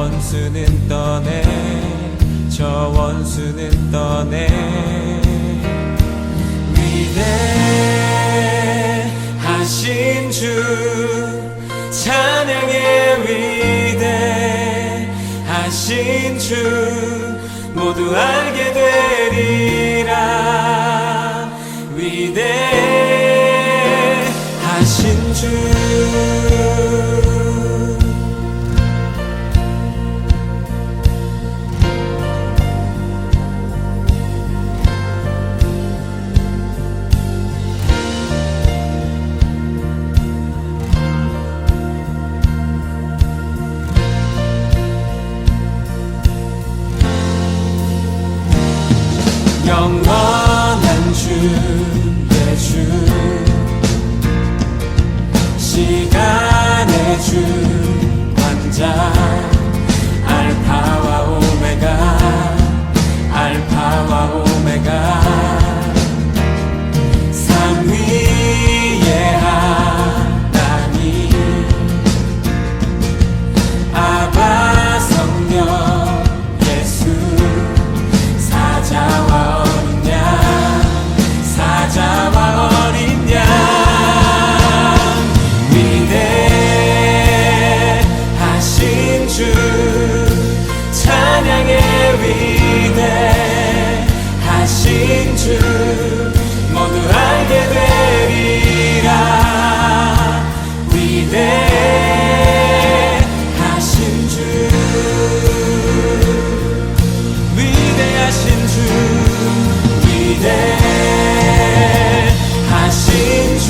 원수는 떠내, 저 원수는 떠내. 위대하신 주, 찬양의 위대하신 주, 모두 알게 되리라. 위대하신 주, 영원한 주의 주, 시간의 주, 왕자, 알파와 오메가, 알파와 오메가. 삼위의 하나님, 아바 성령 예수, 사자와 사자와 어린 양, 위대하신 주, 찬양의 위대하신 주, 모두 알게 되리라. 위대하신 주, 위대하신 주, 위대하신 주,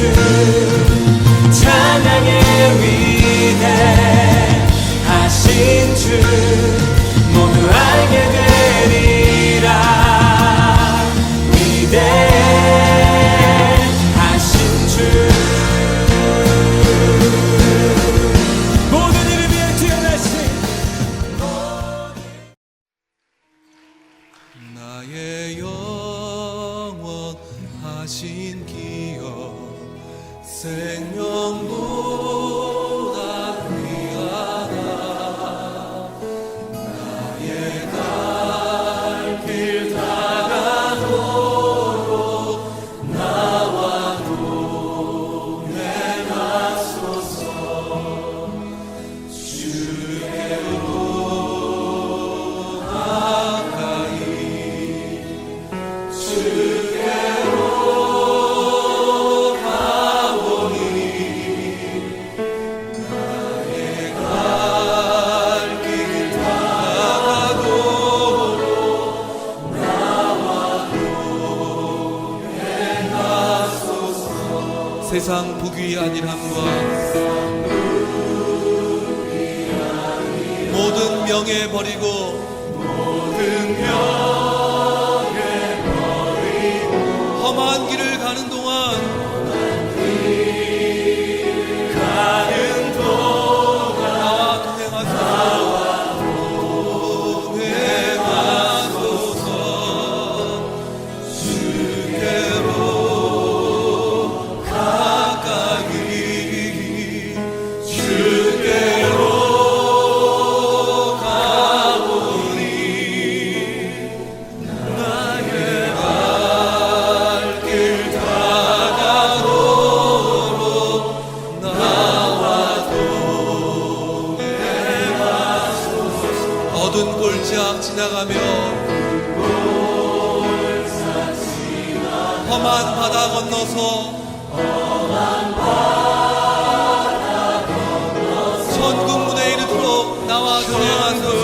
찬양의 위대하신 주, 모두 알게 되리라. 위대하신 주, 모든 이름 위에 뛰어나신 나의 영원하신 기억, 생명보다 귀하다. 나의 갈 길 다가도록 나와 동행하소서. 주께로 가까이, 주께로 가오니. 나의 갈 길 다가도록 나와 동행하소서. 세상 부귀 아니함과 모든 명예 버리고, 모든 명예 버리고 험한 길을 가는 동안, 가는 동안 나와 동행하소서. 주께로 가까이, 주께로 가오니. 나의 갈 길 다가도록 나와 동행하소서. 어두운 골짜 지나가며, 험한 바다 건너서, 천국 문에 이르도록 나와 동행하소서.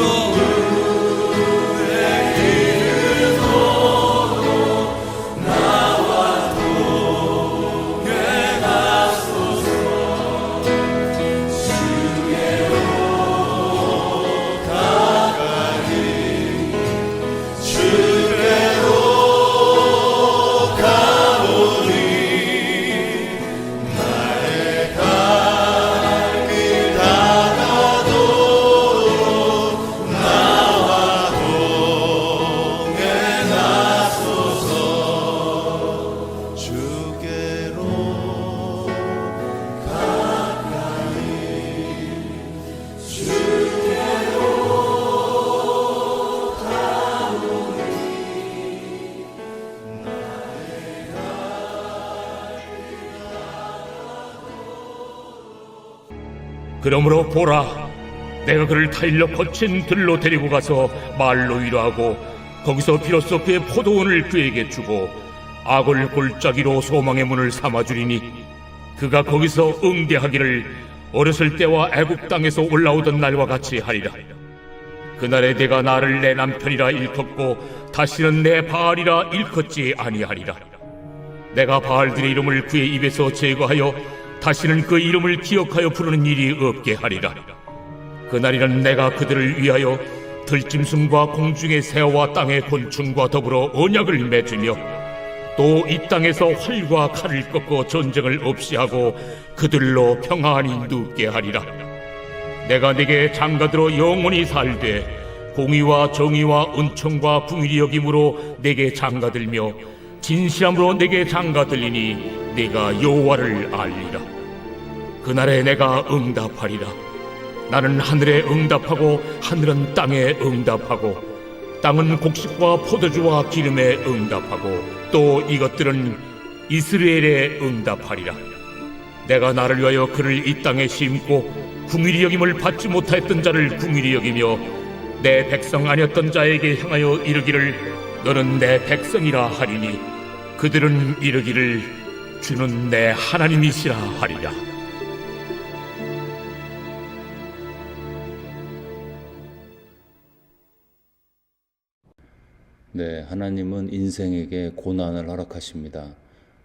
그러므로 보라, 내가 그를 타일러 거친 들로 데리고 가서 말로 위로하고 거기서 비로소 그의 포도원을 그에게 주고 악을 골짜기로 소망의 문을 삼아주리니 그가 거기서 응대하기를 어렸을 때와 애굽 땅에서 올라오던 날과 같이 하리라. 그날에 내가 나를 내 남편이라 일컫고 다시는 내 바알이라 일컫지 아니하리라. 내가 바알들의 이름을 그의 입에서 제거하여 다시는 그 이름을 기억하여 부르는 일이 없게 하리라. 그날에는 내가 그들을 위하여 들짐승과 공중의 새와 땅의 곤충과 더불어 언약을 맺으며 또 이 땅에서 활과 칼을 꺾어 전쟁을 없이 하고 그들로 평안히 눕게 하리라. 내가 네게 장가들어 영원히 살되 공의와 정의와 은총과 긍휼히 여김으로 네게 장가들며 진실함으로 네게 장가들리니 네가 여호와를 알리라. 그날에 내가 응답하리라. 나는 하늘에 응답하고 하늘은 땅에 응답하고 땅은 곡식과 포도주와 기름에 응답하고 또 이것들은 이스라엘에 응답하리라. 내가 나를 위하여 그를 이 땅에 심고 긍휼히 여김을 받지 못하였던 자를 긍휼히 여기며 내 백성 아니었던 자에게 향하여 이르기를 너는 내 백성이라 하리니 그들은 이르기를 주는 내 하나님이시라 하리라. 네, 하나님은 인생에게 고난을 허락하십니다.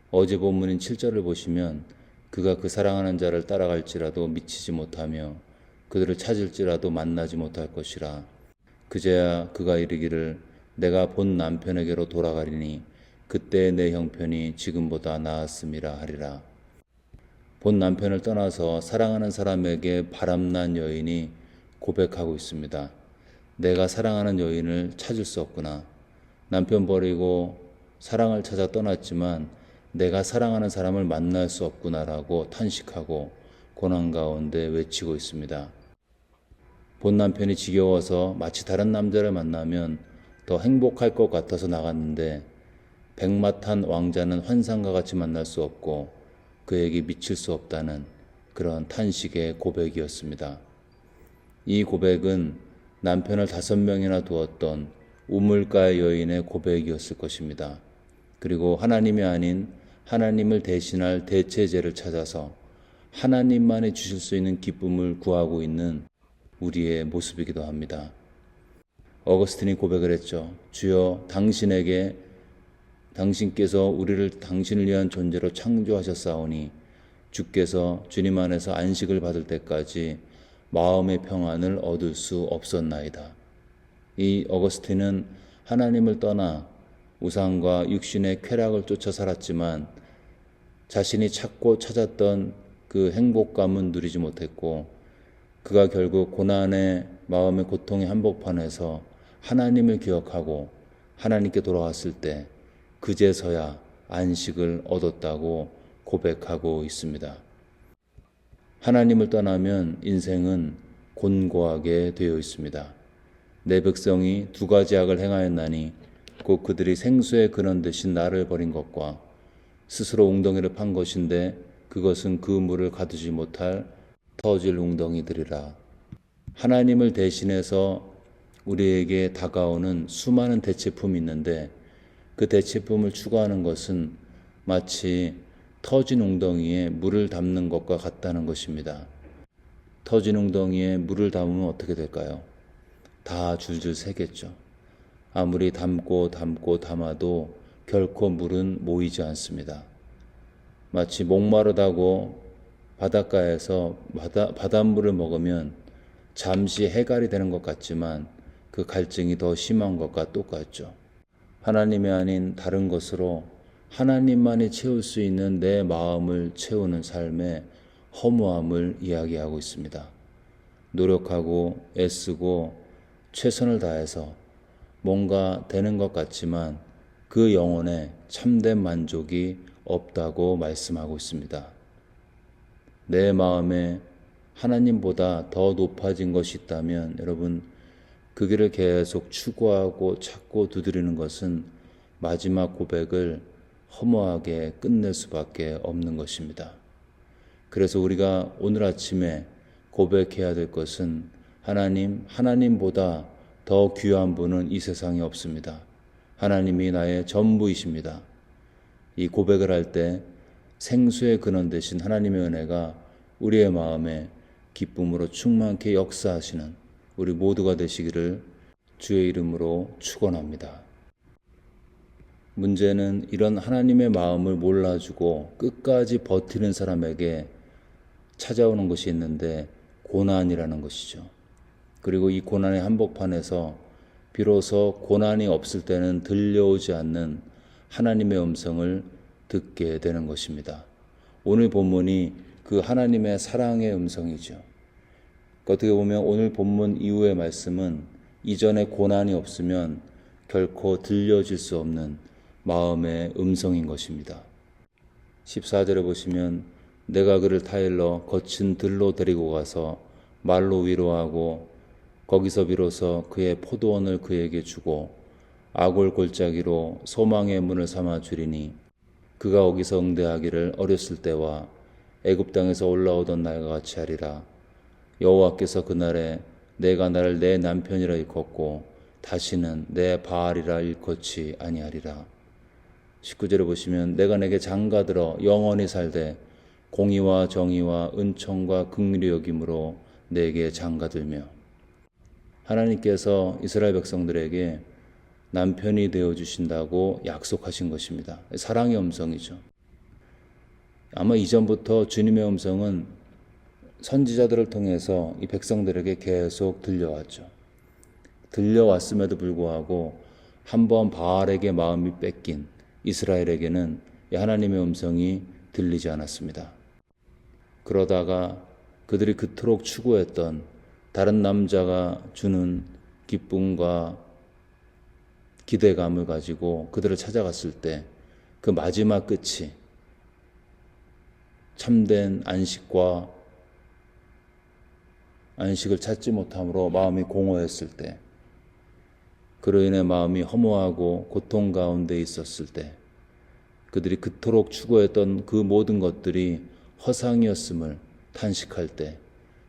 어제 본문인 7절을 보시면 그가 그 사랑하는 자를 따라갈지라도 미치지 못하며 그들을 찾을지라도 만나지 못할 것이라. 그제야 그가 이르기를 내가 본 남편에게로 돌아가리니 그때 내 형편이 지금보다 나았음이라 하리라. 본 남편을 떠나서 사랑하는 사람에게 바람난 여인이 고백하고 있습니다. 내가 사랑하는 여인을 찾을 수 없구나. 남편 버리고 사랑을 찾아 떠났지만 내가 사랑하는 사람을 만날 수 없구나라고 탄식하고 고난 가운데 외치고 있습니다. 본 남편이 지겨워서 마치 다른 남자를 만나면 더 행복할 것 같아서 나갔는데 백마탄 왕자는 환상과 같이 만날 수 없고 그에게 미칠 수 없다는 그런 탄식의 고백이었습니다. 이 고백은 남편을 5명이나 두었던 우물가의 여인의 고백이었을 것입니다. 그리고 하나님이 아닌 하나님을 대신할 대체제를 찾아서 하나님만이 주실 수 있는 기쁨을 구하고 있는 우리의 모습이기도 합니다. 어거스틴이 고백을 했죠. 주여, 당신께서 우리를 당신을 위한 존재로 창조하셨사오니 주께서 주님 안에서 안식을 받을 때까지 마음의 평안을 얻을 수 없었나이다. 이 어거스틴은 하나님을 떠나 우상과 육신의 쾌락을 쫓아 살았지만 자신이 찾고 찾았던 그 행복감은 누리지 못했고 그가 결국 고난의 마음의 고통의 한복판에서 하나님을 기억하고 하나님께 돌아왔을 때 그제서야 안식을 얻었다고 고백하고 있습니다. 하나님을 떠나면 인생은 곤고하게 되어 있습니다. 내 백성이 2가지 악을 행하였나니 곧 그들이 생수의 근원 대신 나를 버린 것과 스스로 웅덩이를 판 것인데 그것은 그 물을 가두지 못할 터질 웅덩이들이라. 하나님을 대신해서 우리에게 다가오는 수많은 대체품이 있는데 그 대체품을 추구하는 것은 마치 터진 웅덩이에 물을 담는 것과 같다는 것입니다. 터진 웅덩이에 물을 담으면 어떻게 될까요? 다 줄줄 새겠죠. 아무리 담고 담아도 결코 물은 모이지 않습니다. 마치 목마르다고 바닷가에서 바닷물을 먹으면 잠시 해갈이 되는 것 같지만 그 갈증이 더 심한 것과 똑같죠. 하나님이 아닌 다른 것으로 하나님만이 채울 수 있는 내 마음을 채우는 삶의 허무함을 이야기하고 있습니다. 노력하고 애쓰고 최선을 다해서 뭔가 되는 것 같지만 그 영혼에 참된 만족이 없다고 말씀하고 있습니다. 내 마음에 하나님보다 더 높아진 것이 있다면 여러분 그 길을 계속 추구하고 찾고 두드리는 것은 마지막 고백을 허무하게 끝낼 수밖에 없는 것입니다. 그래서 우리가 오늘 아침에 고백해야 될 것은 하나님보다 더 귀한 분은 이 세상에 없습니다. 하나님이 나의 전부이십니다. 이 고백을 할 때 생수의 근원 되신 하나님의 은혜가 우리의 마음에 기쁨으로 충만케 역사하시는 우리 모두가 되시기를 주의 이름으로 축원합니다. 문제는 이런 하나님의 마음을 몰라주고 끝까지 버티는 사람에게 찾아오는 것이 있는데 고난이라는 것이죠. 그리고 이 고난의 한복판에서 비로소 고난이 없을 때는 들려오지 않는 하나님의 음성을 듣게 되는 것입니다. 오늘 본문이 그 하나님의 사랑의 음성이죠. 어떻게 보면 오늘 본문 이후의 말씀은 이전에 고난이 없으면 결코 들려질 수 없는 마음의 음성인 것입니다. 14절에 보시면 내가 그를 타일러 거친 들로 데리고 가서 말로 위로하고 거기서 비로소 그의 포도원을 그에게 주고 아골 골짜기로 소망의 문을 삼아 주리니 그가 거기서 응대하기를 어렸을 때와 애굽 땅에서 올라오던 날과 같이 하리라. 여호와께서 그날에 내가 나를 내 남편이라 일컫고 다시는 내 바알이라 일컫지 아니하리라. 19절에 보시면 내가 내게 장가들어 영원히 살되 공의와 정의와 은총과 긍휼히 여김으로 내게 장가들며. 하나님께서 이스라엘 백성들에게 남편이 되어주신다고 약속하신 것입니다. 사랑의 음성이죠. 아마 이전부터 주님의 음성은 선지자들을 통해서 이 백성들에게 계속 들려왔죠. 들려왔음에도 불구하고 한번 바알에게 마음이 뺏긴 이스라엘에게는 하나님의 음성이 들리지 않았습니다. 그러다가 그들이 그토록 추구했던 다른 남자가 주는 기쁨과 기대감을 가지고 그들을 찾아갔을 때 그 마지막 끝이 참된 안식을 찾지 못함으로 마음이 공허했을 때, 그로 인해 마음이 허무하고 고통 가운데 있었을 때, 그들이 그토록 추구했던 그 모든 것들이 허상이었음을 탄식할 때,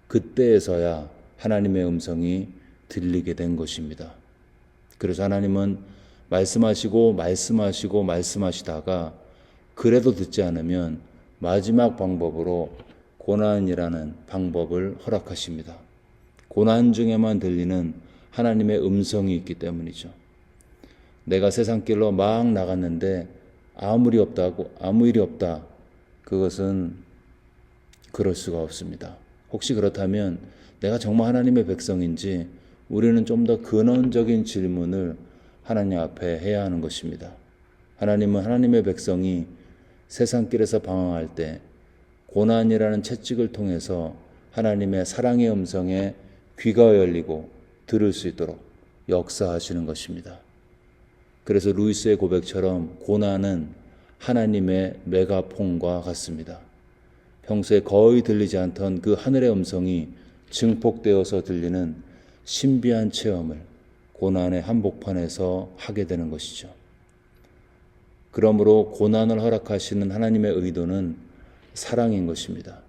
그때에서야 하나님의 음성이 들리게 된 것입니다. 그래서 하나님은 말씀하시다가 그래도 듣지 않으면 마지막 방법으로 고난이라는 방법을 허락하십니다. 고난 중에만 들리는 하나님의 음성이 있기 때문이죠. 내가 세상길로 막 나갔는데 아무 일이 없다. 그것은 그럴 수가 없습니다. 혹시 그렇다면 내가 정말 하나님의 백성인지 우리는 좀 더 근원적인 질문을 하나님 앞에 해야 하는 것입니다. 하나님은 하나님의 백성이 세상길에서 방황할 때 고난이라는 채찍을 통해서 하나님의 사랑의 음성에 귀가 열리고 들을 수 있도록 역사하시는 것입니다. 그래서 루이스의 고백처럼 고난은 하나님의 메가폰과 같습니다. 평소에 거의 들리지 않던 그 하늘의 음성이 증폭되어서 들리는 신비한 체험을 고난의 한복판에서 하게 되는 것이죠. 그러므로 고난을 허락하시는 하나님의 의도는 사랑인 것입니다.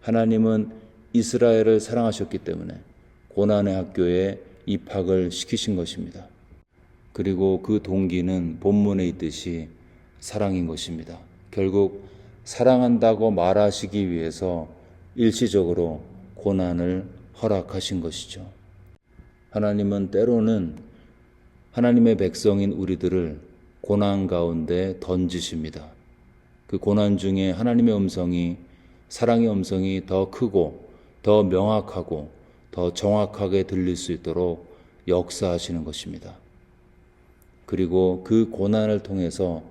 하나님은 이스라엘을 사랑하셨기 때문에 고난의 학교에 입학을 시키신 것입니다. 그리고 그 동기는 본문에 있듯이 사랑인 것입니다. 결국 사랑한다고 말하시기 위해서 일시적으로 고난을 허락하신 것이죠. 하나님은 때로는 하나님의 백성인 우리들을 고난 가운데 던지십니다. 그 고난 중에 하나님의 음성이, 사랑의 음성이 더 크고 더 명확하고 더 정확하게 들릴 수 있도록 역사하시는 것입니다. 그리고 그 고난을 통해서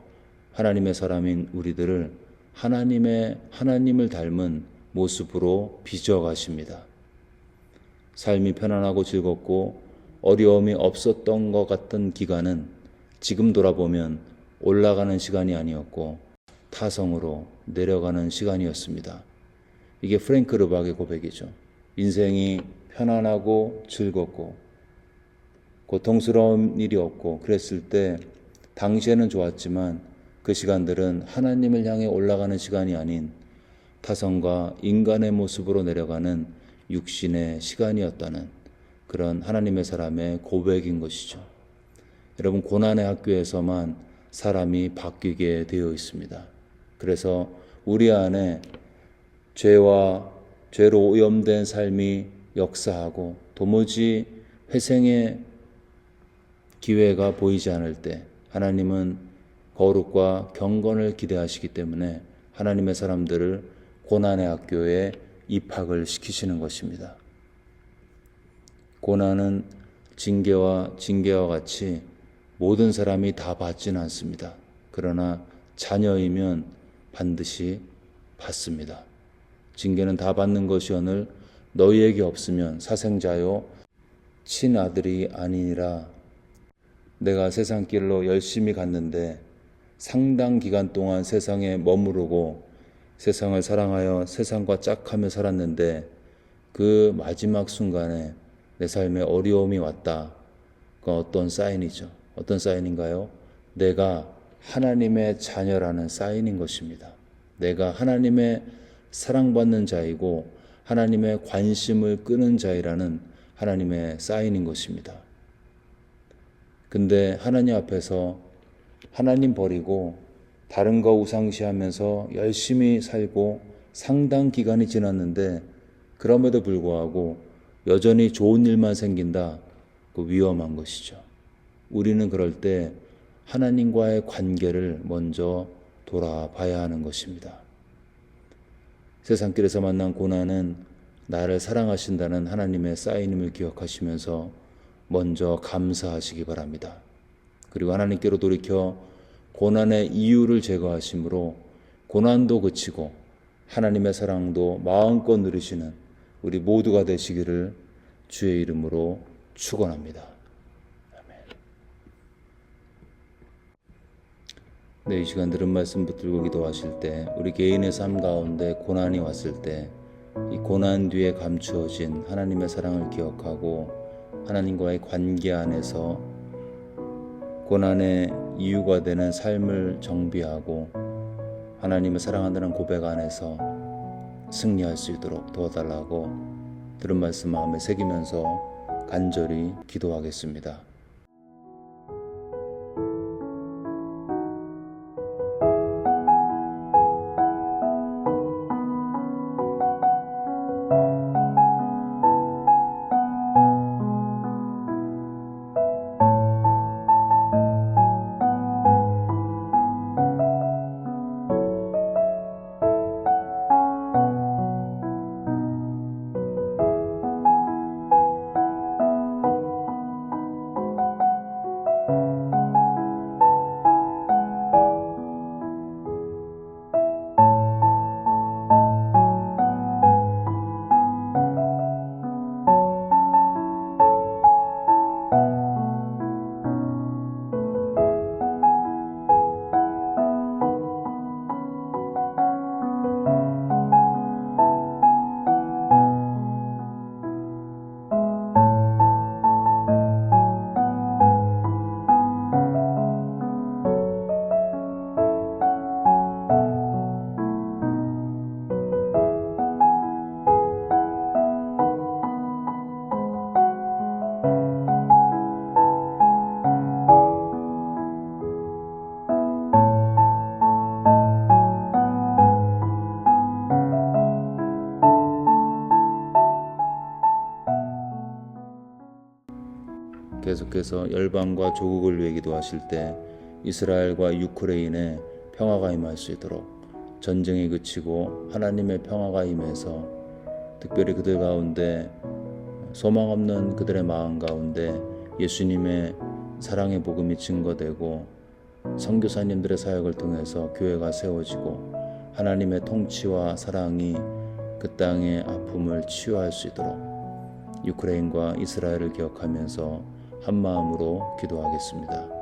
하나님의 사람인 우리들을 하나님을 닮은 모습으로 빚어가십니다. 삶이 편안하고 즐겁고 어려움이 없었던 것 같던 기간은 지금 돌아보면 올라가는 시간이 아니었고 타성으로 내려가는 시간이었습니다. 이게 프랭크 르박의 고백이죠. 인생이 편안하고 즐겁고 고통스러운 일이 없고 그랬을 때 당시에는 좋았지만 그 시간들은 하나님을 향해 올라가는 시간이 아닌 타성과 인간의 모습으로 내려가는 육신의 시간이었다는 그런 하나님의 사람의 고백인 것이죠. 여러분, 고난의 학교에서만 사람이 바뀌게 되어 있습니다. 그래서 우리 안에 죄로 오염된 삶이 역사하고 도무지 회생의 기회가 보이지 않을 때 하나님은 거룩과 경건을 기대하시기 때문에 하나님의 사람들을 고난의 학교에 입학을 시키시는 것입니다. 고난은 징계와 같이 모든 사람이 다 받지는 않습니다. 그러나 자녀이면 반드시 받습니다. 징계는 다 받는 것이오늘 너희에게 없으면 사생자요 친아들이 아니니라. 내가 세상 길로 열심히 갔는데 상당 기간 동안 세상에 머무르고 세상을 사랑하여 세상과 짝하며 살았는데 그 마지막 순간에 내 삶에 어려움이 왔다. 그건 어떤 사인이죠? 어떤 사인인가요? 내가 하나님의 자녀라는 사인인 것입니다. 내가 하나님의 사랑받는 자이고 하나님의 관심을 끄는 자이라는 하나님의 사인인 것입니다. 근데 하나님 앞에서 하나님 버리고 다른 거 우상시하면서 열심히 살고 상당 기간이 지났는데 그럼에도 불구하고 여전히 좋은 일만 생긴다. 그 위험한 것이죠. 우리는 그럴 때 하나님과의 관계를 먼저 돌아봐야 하는 것입니다. 세상길에서 만난 고난은 나를 사랑하신다는 하나님의 사인임을 기억하시면서 먼저 감사하시기 바랍니다. 그리고 하나님께로 돌이켜 고난의 이유를 제거하심으로 고난도 그치고 하나님의 사랑도 마음껏 누리시는 우리 모두가 되시기를 주의 이름으로 축원합니다. 아멘. 네, 이 시간 들은 말씀 붙들고 기도하실 때 우리 개인의 삶 가운데 고난이 왔을 때 이 고난 뒤에 감추어진 하나님의 사랑을 기억하고 하나님과의 관계 안에서 고난의 이유가 되는 삶을 정비하고 하나님을 사랑한다는 고백 안에서 승리할 수 있도록 도와달라고 들은 말씀 마음에 새기면서 간절히 기도하겠습니다. 계속해서 열방과 조국을 위해 기도하실 때 이스라엘과 유크레인에 평화가 임할 수 있도록 전쟁이 그치고 하나님의 평화가 임해서 특별히 그들 가운데 소망 없는 그들의 마음 가운데 예수님의 사랑의 복음이 증거되고 선교사님들의 사역을 통해서 교회가 세워지고 하나님의 통치와 사랑이 그 땅의 아픔을 치유할 수 있도록 유크레인과 이스라엘을 기억하면서 한 마음으로 기도하겠습니다.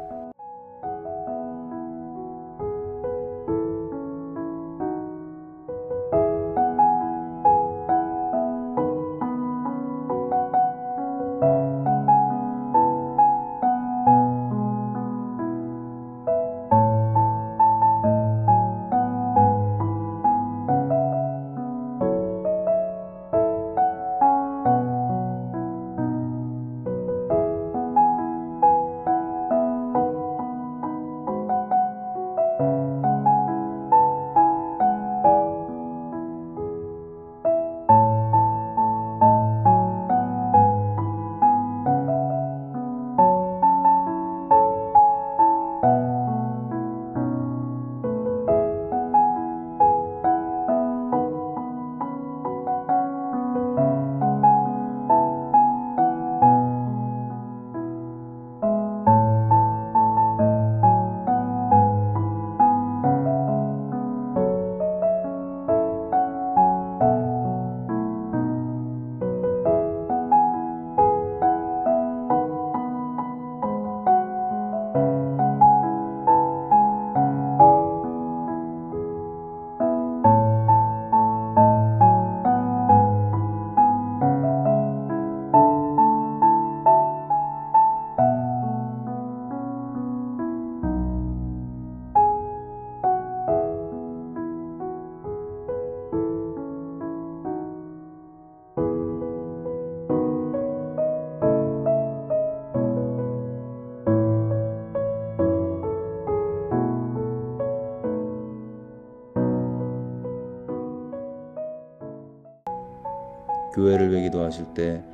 교회를 위해 기도하실 때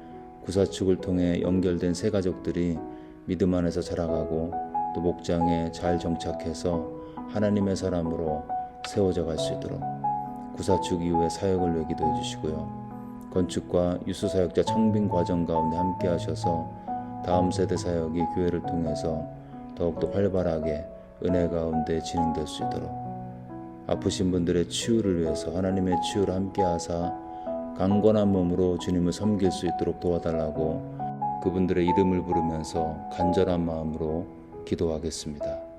구사축을 통해 연결된 세 가족들이 믿음 안에서 자라가고 또 목장에 잘 정착해서 하나님의 사람으로 세워져 갈 수 있도록 구사축 이후의 사역을 위해 기도해 주시고요. 건축과 유수사역자 청빙 과정 가운데 함께 하셔서 다음 세대 사역이 교회를 통해서 더욱더 활발하게 은혜 가운데 진행될 수 있도록 아프신 분들의 치유를 위해서 하나님의 치유를 함께 하사 강건한 몸으로 주님을 섬길 수 있도록 도와달라고 그분들의 이름을 부르면서 간절한 마음으로 기도하겠습니다.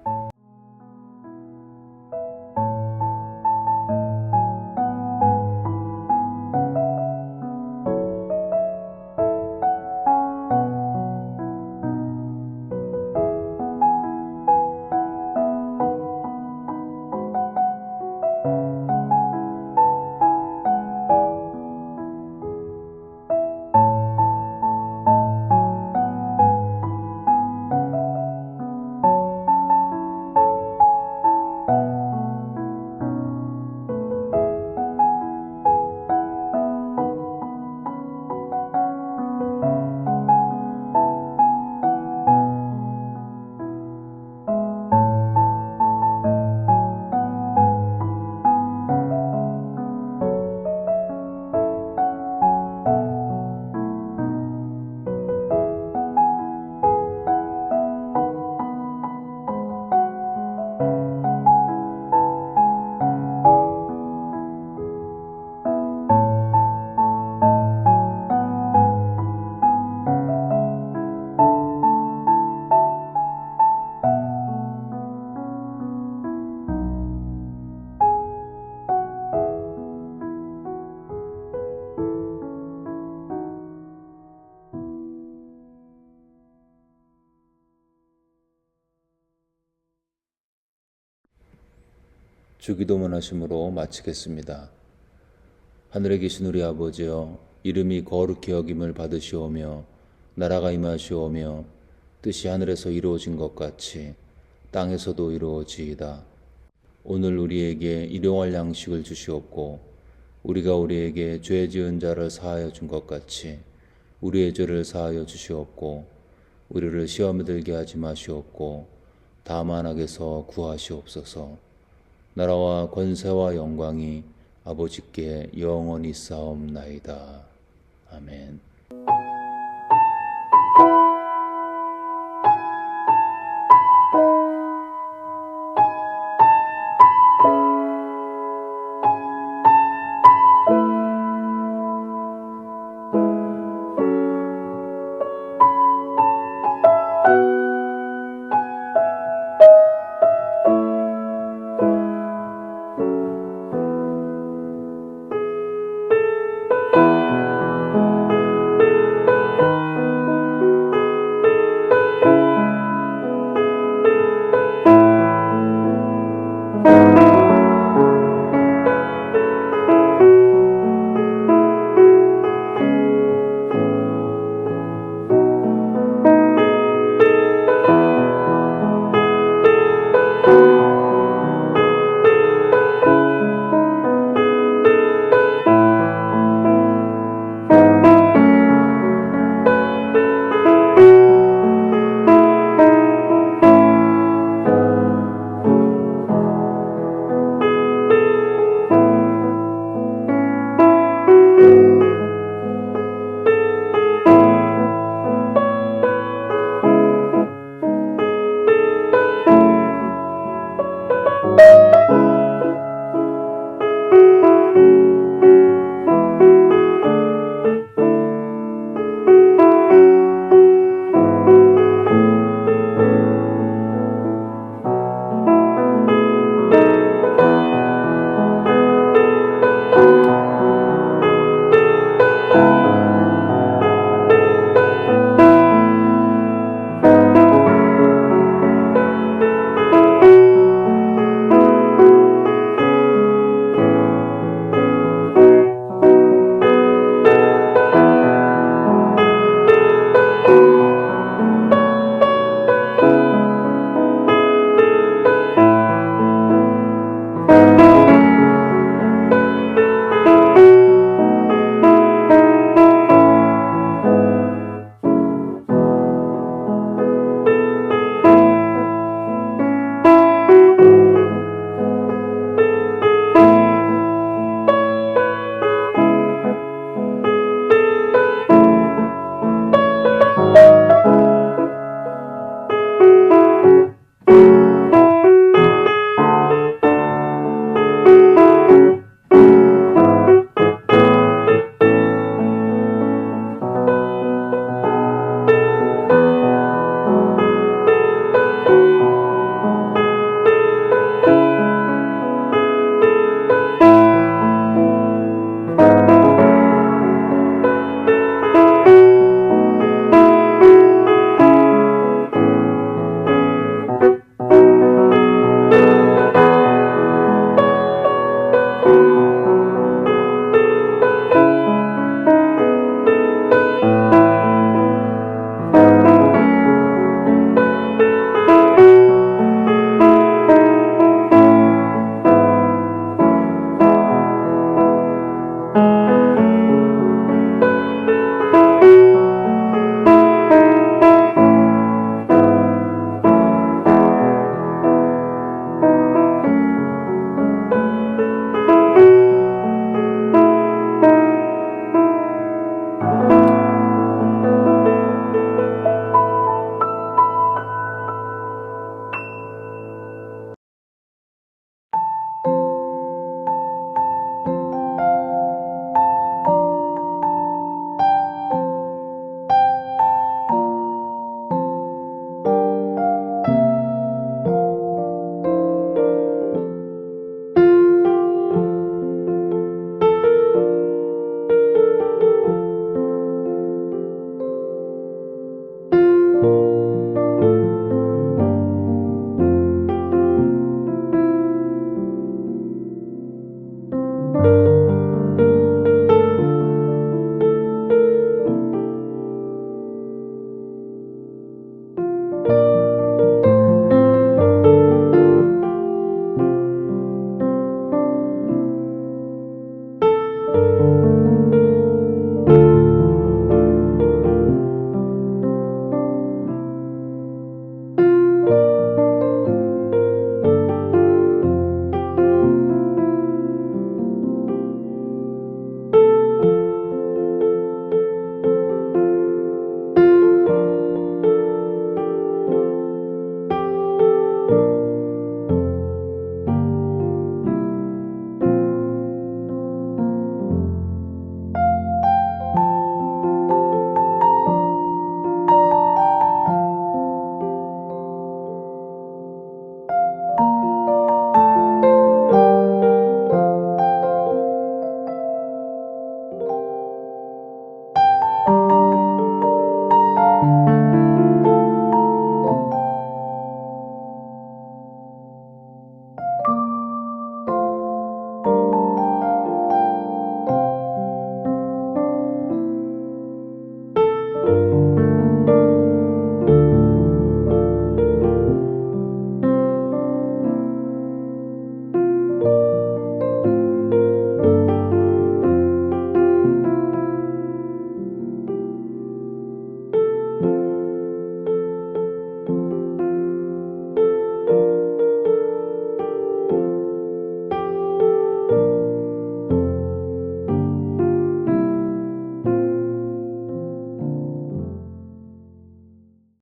주기도문 하심으로 마치겠습니다. 하늘에 계신 우리 아버지여, 이름이 거룩히 여김을 받으시오며 나라가 임하시오며 뜻이 하늘에서 이루어진 것 같이 땅에서도 이루어지이다. 오늘 우리에게 일용할 양식을 주시옵고 우리가 우리에게 죄 지은 자를 사하여 준 것 같이 우리의 죄를 사하여 주시옵고 우리를 시험에 들게 하지 마시옵고 다만 악에서 구하시옵소서. 나라와 권세와 영광이 아버지께 영원히 쌓옵나이다. 아멘.